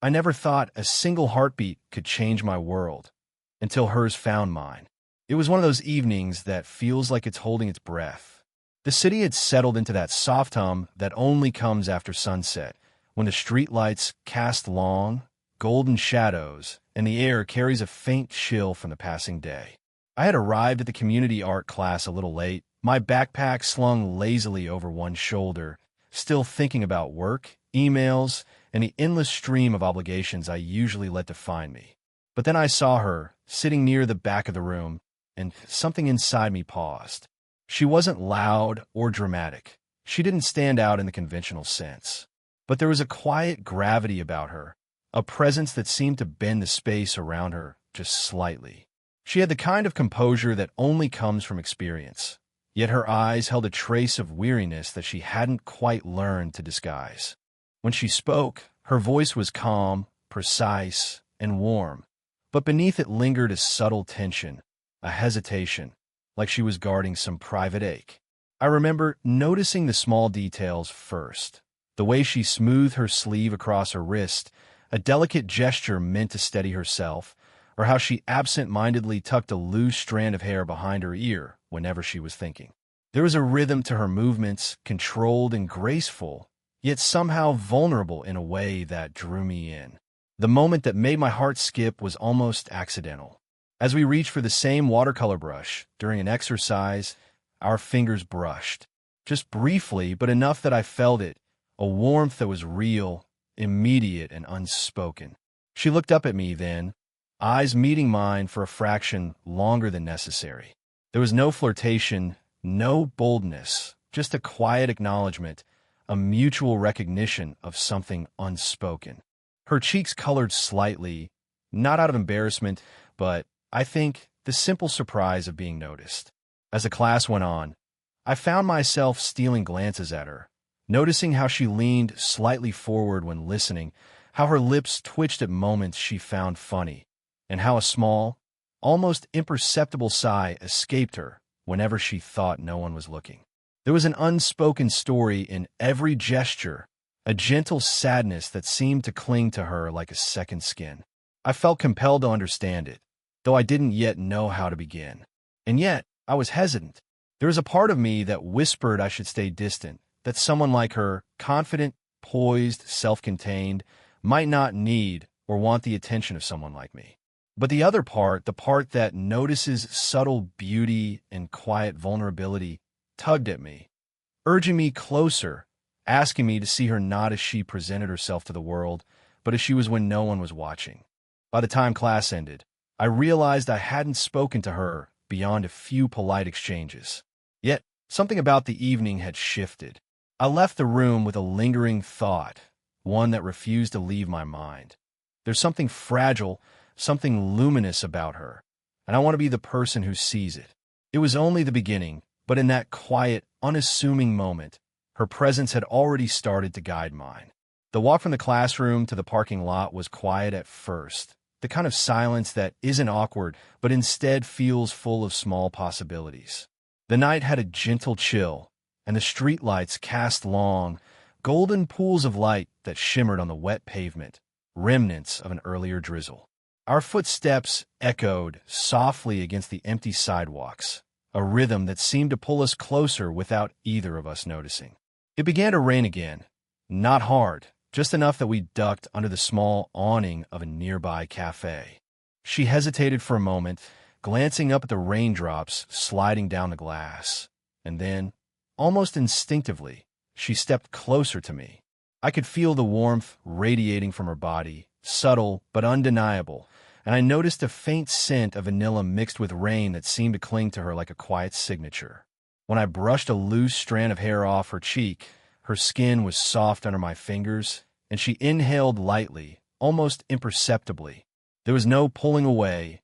I never thought a single heartbeat could change my world until hers found mine. It was one of those evenings that feels like it's holding its breath. The city had settled into that soft hum that only comes after sunset, when the streetlights cast long, golden shadows and the air carries a faint chill from the passing day. I had arrived at the community art class a little late, my backpack slung lazily over one shoulder, still thinking about work, emails, and the endless stream of obligations I usually let define me. But then I saw her, sitting near the back of the room, and something inside me paused. She wasn't loud or dramatic. She didn't stand out in the conventional sense. But there was a quiet gravity about her, a presence that seemed to bend the space around her just slightly. She had the kind of composure that only comes from experience, yet her eyes held a trace of weariness that she hadn't quite learned to disguise. When she spoke, her voice was calm, precise, and warm, but beneath it lingered a subtle tension, a hesitation, like she was guarding some private ache. I remember noticing the small details first, the way she smoothed her sleeve across her wrist, a delicate gesture meant to steady herself, or how she absent-mindedly tucked a loose strand of hair behind her ear whenever she was thinking. There was a rhythm to her movements, controlled and graceful, yet somehow vulnerable in a way that drew me in. The moment that made my heart skip was almost accidental. As we reached for the same watercolor brush during an exercise, our fingers brushed. Just briefly, but enough that I felt it, a warmth that was real, immediate, and unspoken. She looked up at me then, eyes meeting mine for a fraction longer than necessary. There was no flirtation, no boldness, just a quiet acknowledgement, a mutual recognition of something unspoken. Her cheeks colored slightly, not out of embarrassment, but, I think, the simple surprise of being noticed. As the class went on, I found myself stealing glances at her, noticing how she leaned slightly forward when listening, how her lips twitched at moments she found funny, and how a small, almost imperceptible sigh escaped her whenever she thought no one was looking. There was an unspoken story in every gesture, a gentle sadness that seemed to cling to her like a second skin. I felt compelled to understand it, though I didn't yet know how to begin. And yet, I was hesitant. There was a part of me that whispered I should stay distant, that someone like her, confident, poised, self-contained, might not need or want the attention of someone like me. But the other part, the part that notices subtle beauty and quiet vulnerability, tugged at me, urging me closer, asking me to see her not as she presented herself to the world, but as she was when no one was watching. By the time class ended, I realized I hadn't spoken to her beyond a few polite exchanges. Yet, something about the evening had shifted. I left the room with a lingering thought, one that refused to leave my mind. There's something fragile, something luminous about her, and I want to be the person who sees it. It was only the beginning, but in that quiet, unassuming moment, her presence had already started to guide mine. The walk from the classroom to the parking lot was quiet at first, the kind of silence that isn't awkward, but instead feels full of small possibilities. The night had a gentle chill, and the streetlights cast long, golden pools of light that shimmered on the wet pavement, remnants of an earlier drizzle. Our footsteps echoed softly against the empty sidewalks, a rhythm that seemed to pull us closer without either of us noticing. It began to rain again, not hard, just enough that we ducked under the small awning of a nearby cafe. She hesitated for a moment, glancing up at the raindrops sliding down the glass, and then, almost instinctively, she stepped closer to me. I could feel the warmth radiating from her body, subtle but undeniable, and I noticed a faint scent of vanilla mixed with rain that seemed to cling to her like a quiet signature. When I brushed a loose strand of hair off her cheek, her skin was soft under my fingers, and she inhaled lightly, almost imperceptibly. There was no pulling away,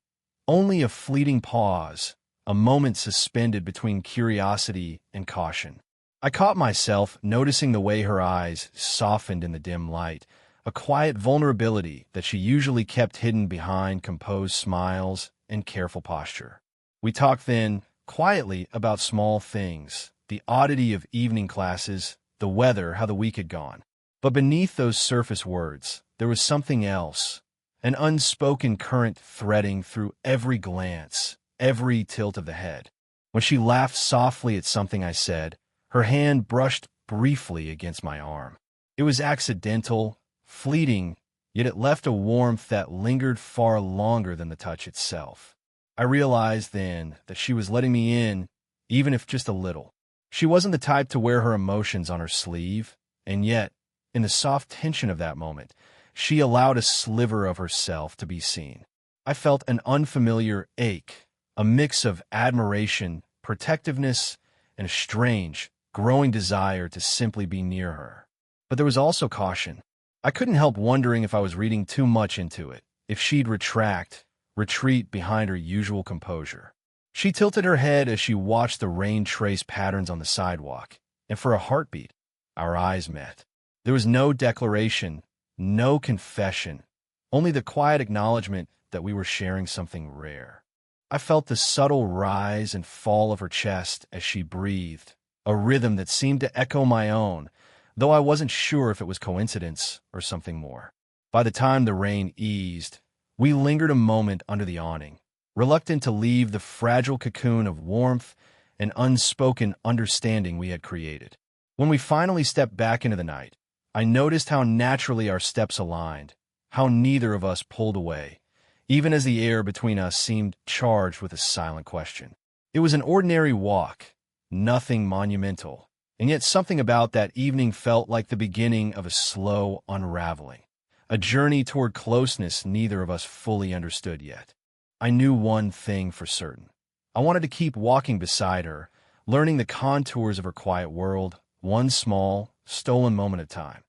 only a fleeting pause, a moment suspended between curiosity and caution. I caught myself noticing the way her eyes softened in the dim light, a quiet vulnerability that she usually kept hidden behind composed smiles and careful posture. We talked then, quietly, about small things, the oddity of evening classes, the weather, how the week had gone. But beneath those surface words, there was something else, an unspoken current threading through every glance, every tilt of the head. When she laughed softly at something I said, her hand brushed briefly against my arm. It was accidental, fleeting, yet it left a warmth that lingered far longer than the touch itself. I realized then that she was letting me in, even if just a little. She wasn't the type to wear her emotions on her sleeve, and yet, in the soft tension of that moment, she allowed a sliver of herself to be seen. I felt an unfamiliar ache, a mix of admiration, protectiveness, and a strange, growing desire to simply be near her. But there was also caution. I couldn't help wondering if I was reading too much into it, if she'd retreat behind her usual composure. She tilted her head as she watched the rain trace patterns on the sidewalk, and for a heartbeat, our eyes met. There was no declaration, no confession, only the quiet acknowledgement that we were sharing something rare. I felt the subtle rise and fall of her chest as she breathed, a rhythm that seemed to echo my own, though I wasn't sure if it was coincidence or something more. By the time the rain eased, we lingered a moment under the awning, reluctant to leave the fragile cocoon of warmth and unspoken understanding we had created. When we finally stepped back into the night, I noticed how naturally our steps aligned, how neither of us pulled away, even as the air between us seemed charged with a silent question. It was an ordinary walk, nothing monumental, and yet something about that evening felt like the beginning of a slow unraveling, a journey toward closeness neither of us fully understood yet. I knew one thing for certain. I wanted to keep walking beside her, learning the contours of her quiet world, one small, stolen moment at a time.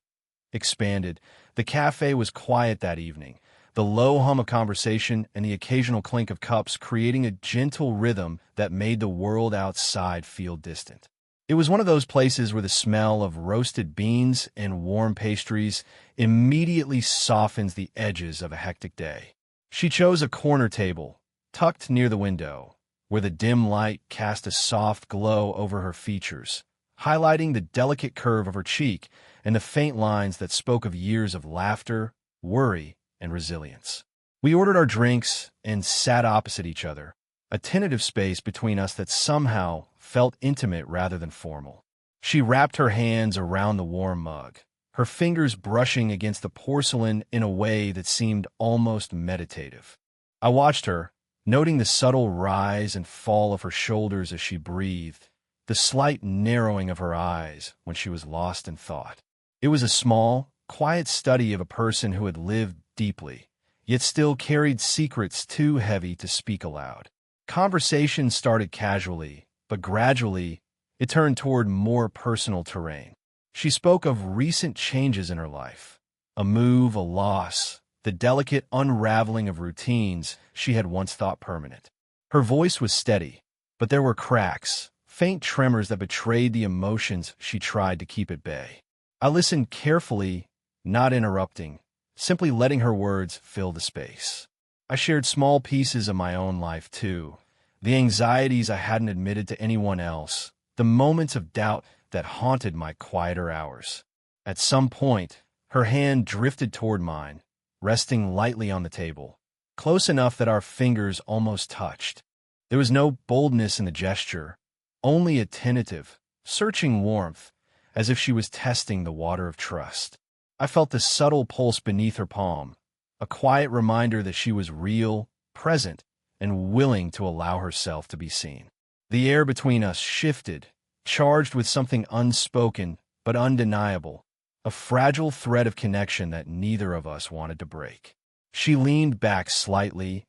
Expanded, the cafe was quiet that evening, the low hum of conversation and the occasional clink of cups creating a gentle rhythm that made the world outside feel distant. It was one of those places where the smell of roasted beans and warm pastries immediately softens the edges of a hectic day. She chose a corner table, tucked near the window, where the dim light cast a soft glow over her features, highlighting the delicate curve of her cheek and the faint lines that spoke of years of laughter, worry, and resilience. We ordered our drinks and sat opposite each other, a tentative space between us that somehow felt intimate rather than formal. She wrapped her hands around the warm mug, her fingers brushing against the porcelain in a way that seemed almost meditative. I watched her, noting the subtle rise and fall of her shoulders as she breathed, the slight narrowing of her eyes when she was lost in thought. It was a small, quiet study of a person who had lived deeply, yet still carried secrets too heavy to speak aloud. Conversation started casually, but gradually, it turned toward more personal terrain. She spoke of recent changes in her life, a move, a loss, the delicate unraveling of routines she had once thought permanent. Her voice was steady, but there were cracks, faint tremors that betrayed the emotions she tried to keep at bay. I listened carefully, not interrupting, simply letting her words fill the space. I shared small pieces of my own life, too, the anxieties I hadn't admitted to anyone else, the moments of doubt that haunted my quieter hours. At some point, her hand drifted toward mine, resting lightly on the table, close enough that our fingers almost touched. There was no boldness in the gesture, only a tentative, searching warmth, as if she was testing the water of trust. I felt the subtle pulse beneath her palm, a quiet reminder that she was real, present, and willing to allow herself to be seen. The air between us shifted, charged with something unspoken but undeniable, a fragile thread of connection that neither of us wanted to break. She leaned back slightly,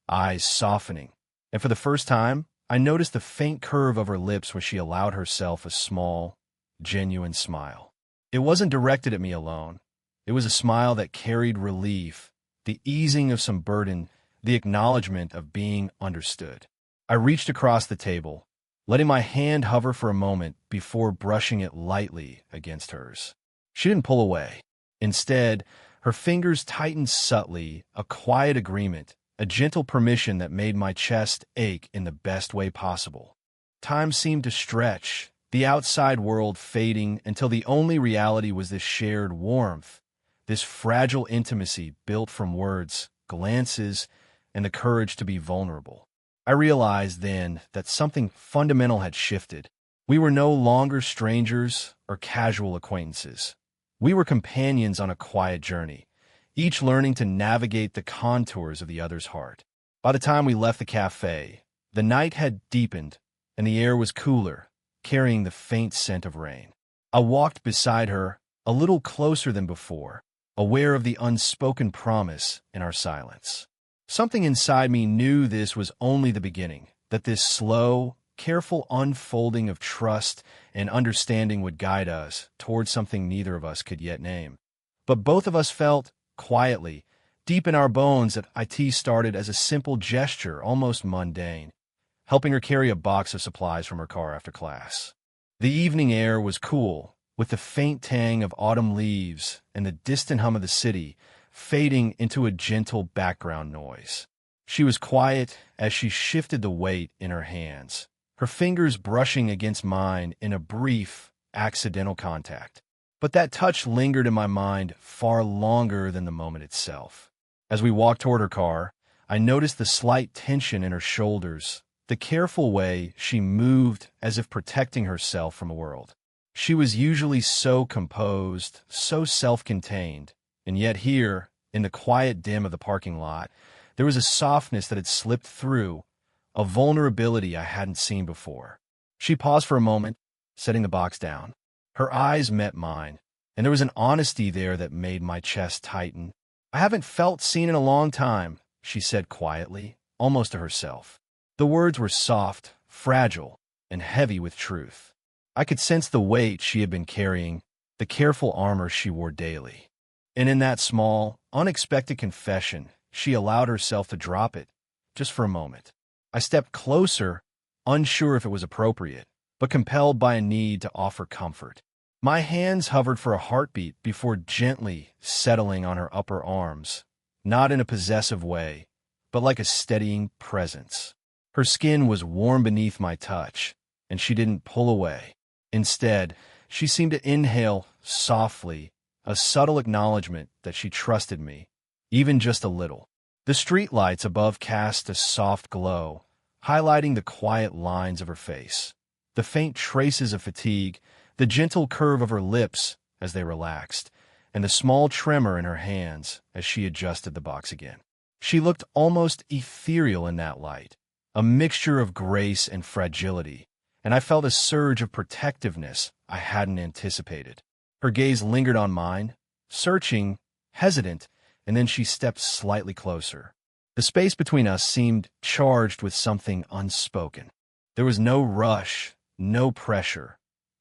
eyes softening, and for the first time, I noticed the faint curve of her lips when she allowed herself a small, genuine smile. It wasn't directed at me alone. It was a smile that carried relief, the easing of some burden, the acknowledgement of being understood. I reached across the table, letting my hand hover for a moment before brushing it lightly against hers. She didn't pull away. Instead, her fingers tightened subtly, a quiet agreement, a gentle permission that made my chest ache in the best way possible. Time seemed to stretch, the outside world fading until the only reality was this shared warmth, this fragile intimacy built from words, glances, and the courage to be vulnerable. I realized then that something fundamental had shifted. We were no longer strangers or casual acquaintances. We were companions on a quiet journey, each learning to navigate the contours of the other's heart. By the time we left the cafe, the night had deepened and the air was cooler, carrying the faint scent of rain. I walked beside her, a little closer than before, aware of the unspoken promise in our silence. Something inside me knew this was only the beginning, that this slow, careful unfolding of trust and understanding would guide us towards something neither of us could yet name. But both of us felt, quietly, deep in our bones, that it started as a simple gesture, almost mundane, helping her carry a box of supplies from her car after class. The evening air was cool, with the faint tang of autumn leaves and the distant hum of the city fading into a gentle background noise. She was quiet as she shifted the weight in her hands, her fingers brushing against mine in a brief, accidental contact. But that touch lingered in my mind far longer than the moment itself. As we walked toward her car, I noticed the slight tension in her shoulders, the careful way she moved as if protecting herself from the world. She was usually so composed, so self-contained, and yet here, in the quiet dim of the parking lot, there was a softness that had slipped through, a vulnerability I hadn't seen before. She paused for a moment, setting the box down. Her eyes met mine, and there was an honesty there that made my chest tighten. "I haven't felt seen in a long time," she said quietly, almost to herself. The words were soft, fragile, and heavy with truth. I could sense the weight she had been carrying, the careful armor she wore daily. And in that small, unexpected confession, she allowed herself to drop it, just for a moment. I stepped closer, unsure if it was appropriate, but compelled by a need to offer comfort. My hands hovered for a heartbeat before gently settling on her upper arms, not in a possessive way, but like a steadying presence. Her skin was warm beneath my touch, and she didn't pull away. Instead, she seemed to inhale softly, a subtle acknowledgement that she trusted me, even just a little. The streetlights above cast a soft glow, highlighting the quiet lines of her face, the faint traces of fatigue, the gentle curve of her lips as they relaxed, and the small tremor in her hands as she adjusted the box again. She looked almost ethereal in that light, a mixture of grace and fragility, and I felt a surge of protectiveness I hadn't anticipated. Her gaze lingered on mine, searching, hesitant, and then she stepped slightly closer. The space between us seemed charged with something unspoken. There was no rush, no pressure,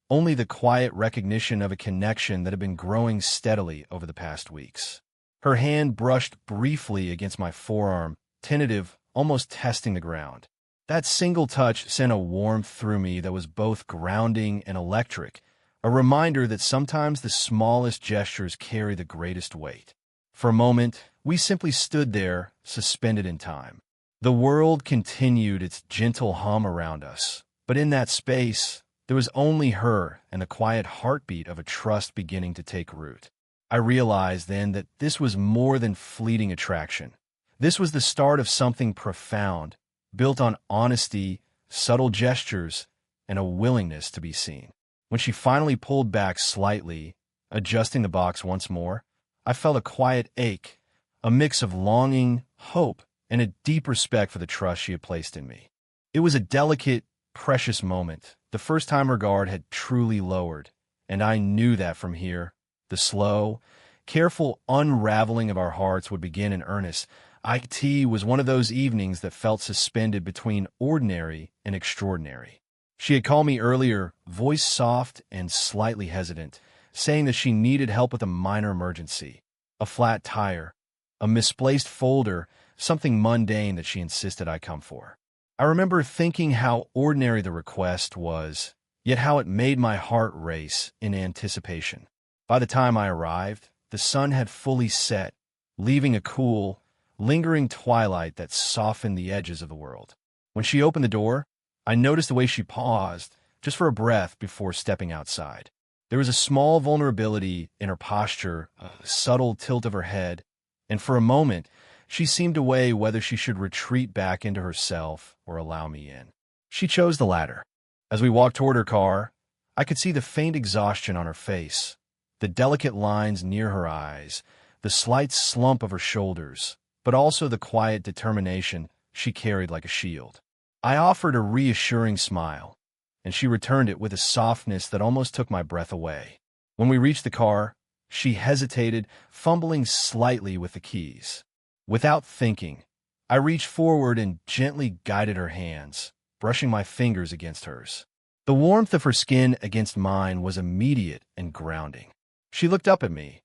only the quiet recognition of a connection that had been growing steadily over the past weeks. Her hand brushed briefly against my forearm, tentative, almost testing the ground. That single touch sent a warmth through me that was both grounding and electric, a reminder that sometimes the smallest gestures carry the greatest weight. For a moment, we simply stood there, suspended in time. The world continued its gentle hum around us, but in that space, there was only her and the quiet heartbeat of a trust beginning to take root. I realized then that this was more than fleeting attraction. This was the start of something profound, built on honesty, subtle gestures, and a willingness to be seen. When she finally pulled back slightly, adjusting the box once more, I felt a quiet ache, a mix of longing, hope, and a deep respect for the trust she had placed in me. It was a delicate, precious moment, the first time her guard had truly lowered, and I knew that from here, the slow, careful unraveling of our hearts would begin in earnest. It was one of those evenings that felt suspended between ordinary and extraordinary. She had called me earlier, voice soft and slightly hesitant, saying that she needed help with a minor emergency, a flat tire, a misplaced folder, something mundane that she insisted I come for. I remember thinking how ordinary the request was, yet how it made my heart race in anticipation. By the time I arrived, the sun had fully set, leaving a cool, lingering twilight that softened the edges of the world. When she opened the door, I noticed the way she paused, just for a breath before stepping outside. There was a small vulnerability in her posture, a subtle tilt of her head, and for a moment, she seemed to weigh whether she should retreat back into herself or allow me in. She chose the latter. As we walked toward her car, I could see the faint exhaustion on her face, the delicate lines near her eyes, the slight slump of her shoulders, but also the quiet determination she carried like a shield. I offered a reassuring smile, and she returned it with a softness that almost took my breath away. When we reached the car, she hesitated, fumbling slightly with the keys. Without thinking, I reached forward and gently guided her hands, brushing my fingers against hers. The warmth of her skin against mine was immediate and grounding. She looked up at me,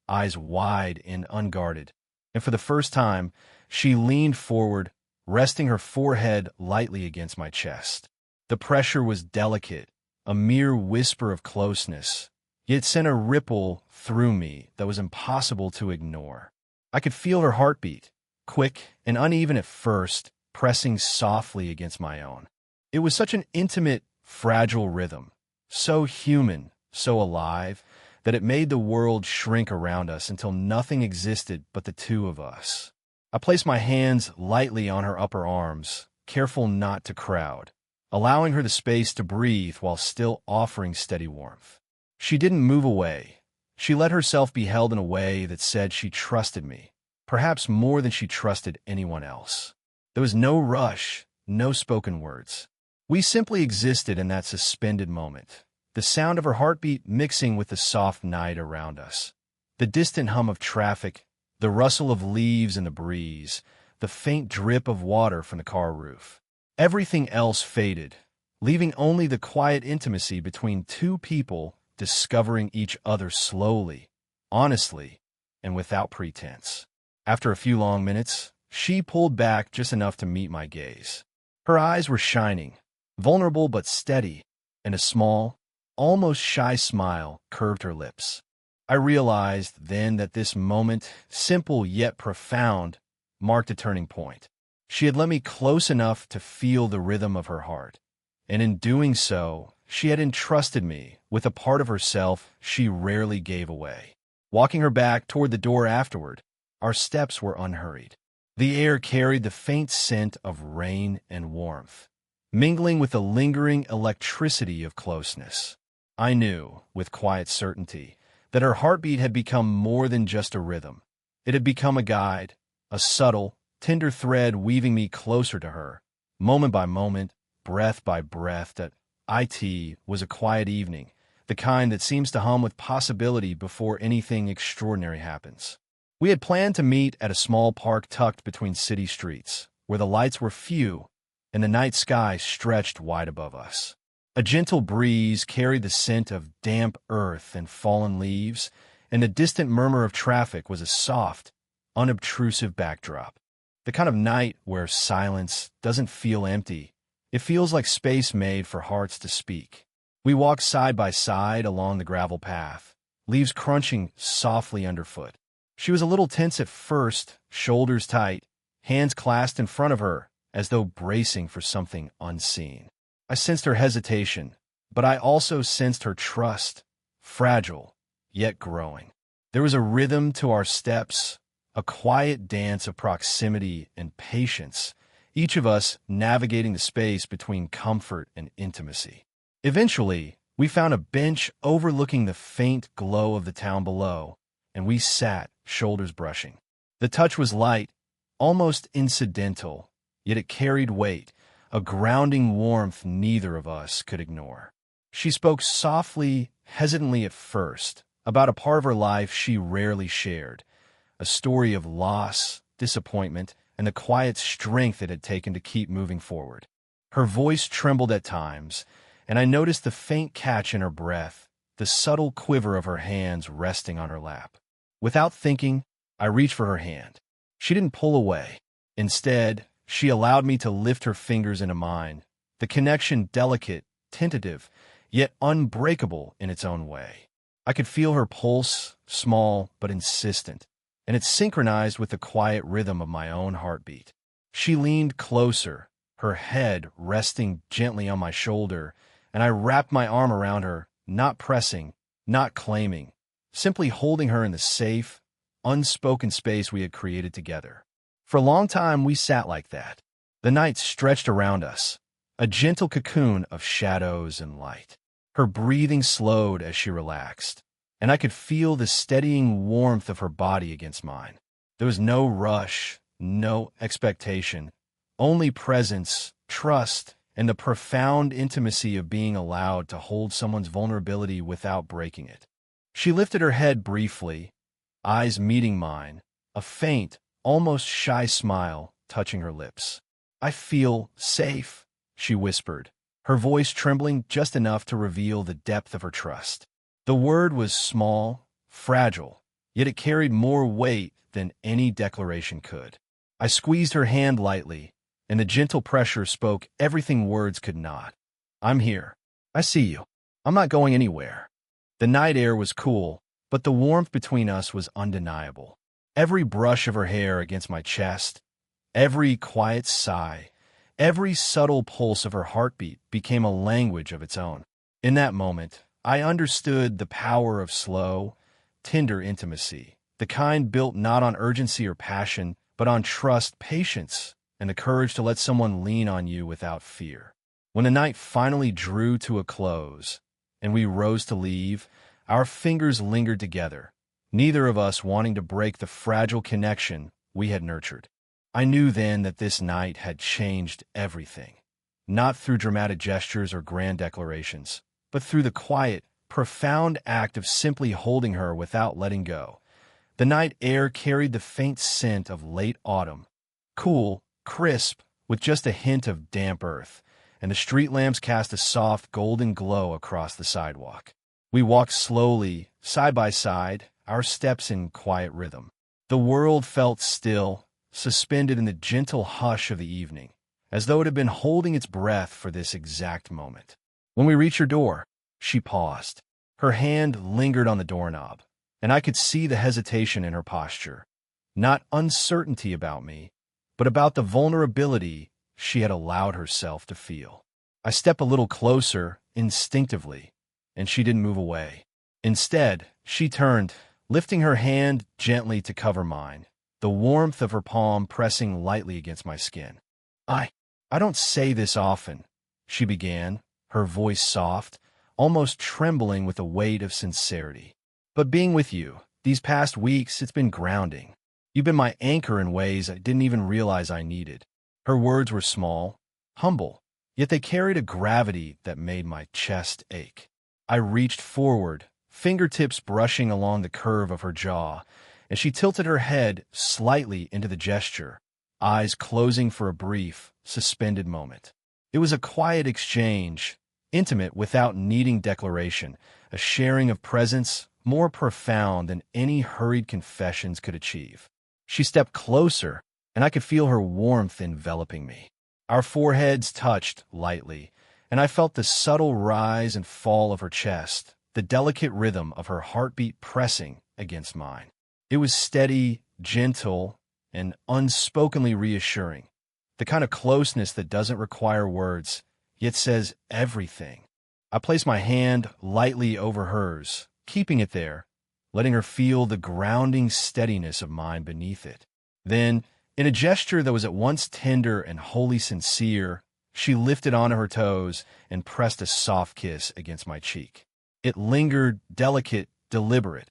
eyes wide and unguarded, and for the first time, she leaned forward, resting her forehead lightly against my chest. The pressure was delicate, a mere whisper of closeness, yet sent a ripple through me that was impossible to ignore. I could feel her heartbeat, quick and uneven at first, pressing softly against my own. It was such an intimate, fragile rhythm, so human, so alive, that it made the world shrink around us until nothing existed but the two of us. I placed my hands lightly on her upper arms, careful not to crowd, allowing her the space to breathe while still offering steady warmth. She didn't move away. She let herself be held in a way that said she trusted me, perhaps more than she trusted anyone else. There was no rush, no spoken words. We simply existed in that suspended moment, the sound of her heartbeat mixing with the soft night around us, the distant hum of traffic, the rustle of leaves in the breeze, the faint drip of water from the car roof. Everything else faded, leaving only the quiet intimacy between two people discovering each other slowly, honestly, and without pretense. After a few long minutes, she pulled back just enough to meet my gaze. Her eyes were shining, vulnerable but steady, and a small, almost shy smile curved her lips. I realized then that this moment, simple yet profound, marked a turning point. She had let me close enough to feel the rhythm of her heart, and in doing so, she had entrusted me with a part of herself she rarely gave away. Walking her back toward the door afterward, our steps were unhurried. The air carried the faint scent of rain and warmth, mingling with the lingering electricity of closeness. I knew, with quiet certainty, that her heartbeat had become more than just a rhythm. It had become a guide, a subtle, tender thread weaving me closer to her, moment by moment, breath by breath. That it was a quiet evening, the kind that seems to hum with possibility before anything extraordinary happens. We had planned to meet at a small park tucked between city streets, where the lights were few and the night sky stretched wide above us. A gentle breeze carried the scent of damp earth and fallen leaves, and the distant murmur of traffic was a soft, unobtrusive backdrop. The kind of night where silence doesn't feel empty. It feels like space made for hearts to speak. We walked side by side along the gravel path, leaves crunching softly underfoot. She was a little tense at first, shoulders tight, hands clasped in front of her, as though bracing for something unseen. I sensed her hesitation, but I also sensed her trust, fragile, yet growing. There was a rhythm to our steps, a quiet dance of proximity and patience, each of us navigating the space between comfort and intimacy. Eventually, we found a bench overlooking the faint glow of the town below, and we sat, shoulders brushing. The touch was light, almost incidental, yet it carried weight, a grounding warmth neither of us could ignore. She spoke softly, hesitantly at first, about a part of her life she rarely shared, a story of loss, disappointment, and the quiet strength it had taken to keep moving forward. Her voice trembled at times, and I noticed the faint catch in her breath, the subtle quiver of her hands resting on her lap. Without thinking, I reached for her hand. She didn't pull away. Instead, she allowed me to lift her fingers into mine, the connection delicate, tentative, yet unbreakable in its own way. I could feel her pulse, small but insistent, and it synchronized with the quiet rhythm of my own heartbeat. She leaned closer, her head resting gently on my shoulder, and I wrapped my arm around her, not pressing, not claiming, simply holding her in the safe, unspoken space we had created together. For a long time, we sat like that. The night stretched around us, a gentle cocoon of shadows and light. Her breathing slowed as she relaxed, and I could feel the steadying warmth of her body against mine. There was no rush, no expectation, only presence, trust, and the profound intimacy of being allowed to hold someone's vulnerability without breaking it. She lifted her head briefly, eyes meeting mine, a faint, almost shy smile touching her lips. "I feel safe," she whispered, her voice trembling just enough to reveal the depth of her trust. The word was small, fragile, yet it carried more weight than any declaration could. I squeezed her hand lightly, and the gentle pressure spoke everything words could not. "I'm here. I see you. I'm not going anywhere." The night air was cool, but the warmth between us was undeniable. Every brush of her hair against my chest, every quiet sigh, every subtle pulse of her heartbeat became a language of its own. In that moment, I understood the power of slow, tender intimacy, the kind built not on urgency or passion, but on trust, patience, and the courage to let someone lean on you without fear. When the night finally drew to a close, and we rose to leave, our fingers lingered together, neither of us wanting to break the fragile connection we had nurtured. I knew then that this night had changed everything, not through dramatic gestures or grand declarations, but through the quiet, profound act of simply holding her without letting go. The night air carried the faint scent of late autumn, cool, crisp, with just a hint of damp earth, and the street lamps cast a soft golden glow across the sidewalk. We walked slowly, side by side, our steps in quiet rhythm. The world felt still, suspended in the gentle hush of the evening, as though it had been holding its breath for this exact moment. When we reached her door, she paused. Her hand lingered on the doorknob, and I could see the hesitation in her posture. Not uncertainty about me, but about the vulnerability she had allowed herself to feel. I stepped a little closer, instinctively, and she didn't move away. Instead, she turned, lifting her hand gently to cover mine, the warmth of her palm pressing lightly against my skin. I don't say this often," she began, her voice soft, almost trembling with the weight of sincerity. "But being with you, these past weeks, it's been grounding. You've been my anchor in ways I didn't even realize I needed." Her words were small, humble, yet they carried a gravity that made my chest ache. I reached forward, fingertips brushing along the curve of her jaw, and she tilted her head slightly into the gesture, eyes closing for a brief, suspended moment. It was a quiet exchange, intimate without needing declaration, a sharing of presence more profound than any hurried confessions could achieve. She stepped closer, and I could feel her warmth enveloping me. Our foreheads touched lightly, and I felt the subtle rise and fall of her chest, the delicate rhythm of her heartbeat pressing against mine. It was steady, gentle, and unspokenly reassuring, the kind of closeness that doesn't require words, yet says everything. I placed my hand lightly over hers, keeping it there, letting her feel the grounding steadiness of mine beneath it. Then, in a gesture that was at once tender and wholly sincere, she lifted onto her toes and pressed a soft kiss against my cheek. It lingered, delicate, deliberate,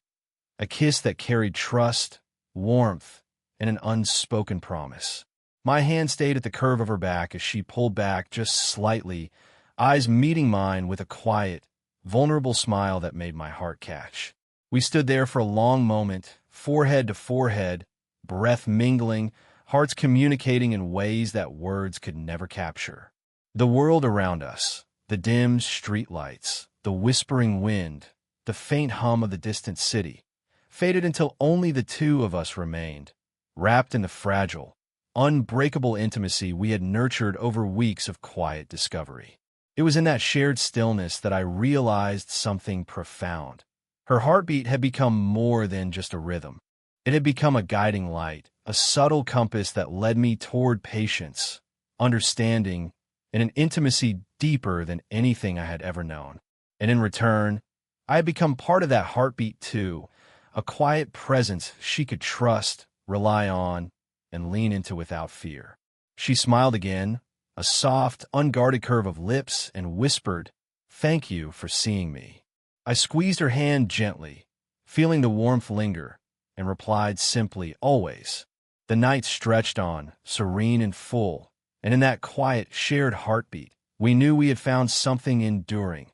a kiss that carried trust, warmth, and an unspoken promise. My hand stayed at the curve of her back as she pulled back just slightly, eyes meeting mine with a quiet, vulnerable smile that made my heart catch. We stood there for a long moment, forehead to forehead, breath mingling, hearts communicating in ways that words could never capture. The world around us, the dim street lights, the whispering wind, the faint hum of the distant city, faded until only the two of us remained, wrapped in the fragile, unbreakable intimacy we had nurtured over weeks of quiet discovery. It was in that shared stillness that I realized something profound. Her heartbeat had become more than just a rhythm. It had become a guiding light, a subtle compass that led me toward patience, understanding, and an intimacy deeper than anything I had ever known. And in return, I had become part of that heartbeat too, a quiet presence she could trust, rely on, and lean into without fear. She smiled again, a soft, unguarded curve of lips, and whispered, "Thank you for seeing me." I squeezed her hand gently, feeling the warmth linger, and replied simply, "Always." The night stretched on, serene and full, and in that quiet, shared heartbeat, we knew we had found something enduring,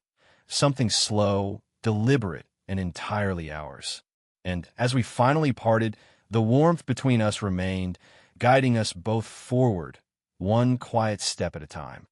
something slow, deliberate, and entirely ours. And as we finally parted, the warmth between us remained, guiding us both forward, one quiet step at a time.